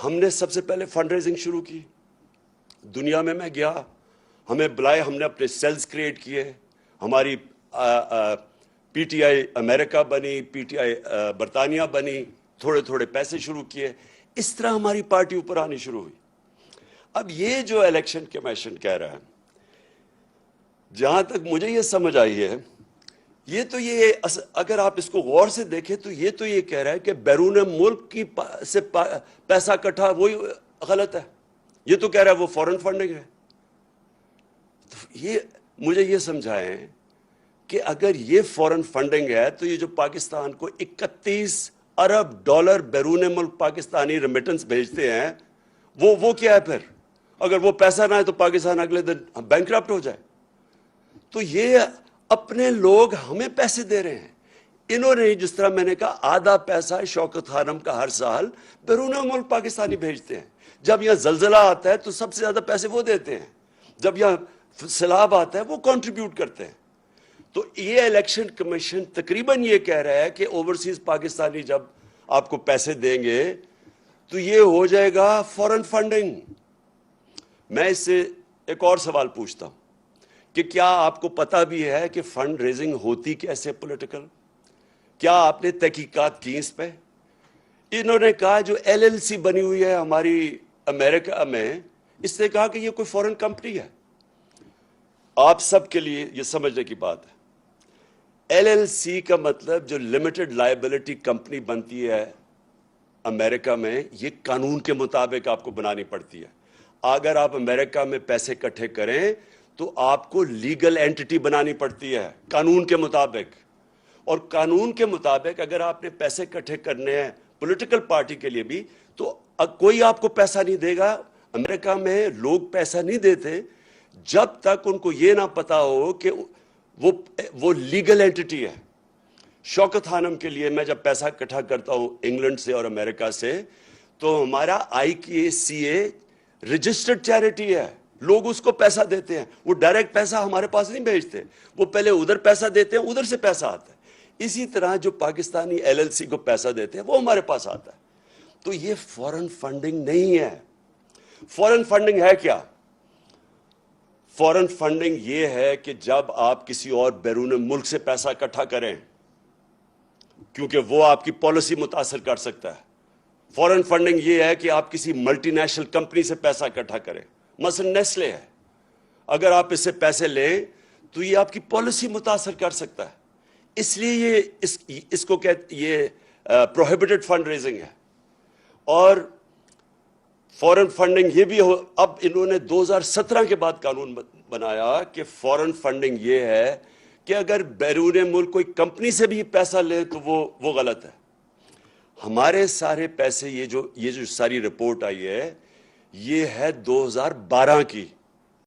ہم نے سب سے پہلے فنڈ ریزنگ شروع کی. دنیا میں گیا, ہمیں بلائے, ہم نے اپنے سیلز کریٹ کیے, ہماری پی ٹی آئی امریکہ بنی, پی ٹی آئی برطانیہ بنی, تھوڑے تھوڑے پیسے شروع کیے, اس طرح ہماری پارٹی اوپر آنی شروع ہوئی. اب یہ جو الیکشن کمیشن کہہ رہا ہے, جہاں تک مجھے یہ سمجھ آئی ہے, یہ تو یہ اگر آپ اس کو غور سے دیکھیں تو یہ تو یہ کہہ رہا ہے کہ بیرون ملک کی سے پیسہ اکٹھا وہی غلط ہے. یہ تو کہہ رہا ہے وہ فورن فنڈنگ ہے. یہ مجھے یہ سمجھائیں کہ اگر یہ فورن فنڈنگ ہے تو یہ جو پاکستان کو 31 ارب ڈالر بیرون ملک پاکستانی ریمیٹنس بھیجتے ہیں, وہ کیا ہے پھر؟ اگر وہ پیسہ نہ ہے تو پاکستان اگلے دن بینکرپٹ ہو جائے. تو یہ اپنے لوگ ہمیں پیسے دے رہے ہیں. انہوں نے, جس طرح میں نے کہا, آدھا پیسہ شوکت خانم کا ہر سال بیرون ملک پاکستانی بھیجتے ہیں. جب یہاں زلزلہ آتا ہے تو سب سے زیادہ پیسے وہ دیتے ہیں, جب یہاں سیلاب آتا ہے وہ کنٹریبیوٹ کرتے ہیں. تو یہ الیکشن کمیشن تقریباً یہ کہہ رہا ہے کہ اوورسیز پاکستانی جب آپ کو پیسے دیں گے تو یہ ہو جائے گا فورن فنڈنگ. میں اس سے ایک اور سوال پوچھتا ہوں کہ کیا آپ کو پتہ بھی ہے کہ فنڈ ریزنگ ہوتی کیسے پولیٹیکل؟ کیا آپ نے تحقیقات کی اس پہ؟ انہوں نے کہا جو ایل ایل سی بنی ہوئی ہے ہماری امریکہ میں, اس نے کہا کہ یہ کوئی فورن کمپنی ہے. آپ سب کے لیے یہ سمجھنے کی بات ہے, ایل ایل سی کا مطلب جو لمیٹڈ لائبلٹی کمپنی بنتی ہے امریکہ میں, یہ قانون کے مطابق آپ کو بنانی پڑتی ہے. اگر آپ امریکہ میں پیسے اکٹھے کریں تو آپ کو لیگل اینٹی بنانی پڑتی ہے قانون کے مطابق. اور قانون کے مطابق اگر آپ نے پیسے اکٹھے کرنے ہیں پولیٹیکل پارٹی کے لیے بھی, تو کوئی آپ کو پیسہ نہیں دے گا. امریکہ میں لوگ پیسہ نہیں دیتے جب تک ان کو یہ نہ پتا ہو کہ وہ لیگل اینٹی ہے. شوکت خانم کے لیے میں جب پیسہ اکٹھا کرتا ہوں انگلینڈ سے اور امریکہ سے, تو ہمارا IKCA رجسٹرڈ چیریٹی ہے. لوگ اس کو پیسہ دیتے ہیں, وہ ڈائریکٹ پیسہ ہمارے پاس نہیں بھیجتے, وہ پہلے ادھر پیسہ دیتے ہیں, ادھر سے پیسہ آتا ہے. اسی طرح جو پاکستانی LLC کو پیسہ دیتے ہیں وہ ہمارے پاس آتا ہے. تو یہ فورن فنڈنگ نہیں ہے. فورن فنڈنگ ہے کیا؟ فورن فنڈنگ یہ ہے کہ جب آپ کسی اور بیرون ملک سے پیسہ اکٹھا کریں, کیونکہ وہ آپ کی پالیسی متاثر کر سکتا ہے. فورن فنڈنگ یہ ہے کہ آپ کسی ملٹی نیشنل کمپنی سے پیسہ اکٹھا کریں, مثلا نیسلے ہے, اگر آپ اس سے پیسے لیں تو یہ آپ کی پالیسی متاثر کر سکتا ہے. اس لیے یہ اس کو یہ پروہیبٹڈ فنڈ ریزنگ ہے. اور فورن فنڈنگ یہ بھی اب انہوں نے 2017 کے بعد قانون بنایا کہ فورن فنڈنگ یہ ہے کہ اگر بیرون ملک کوئی کمپنی سے بھی پیسہ لے تو وہ غلط ہے. ہمارے سارے پیسے, یہ جو ساری رپورٹ آئی ہے یہ ہے 2012 کی,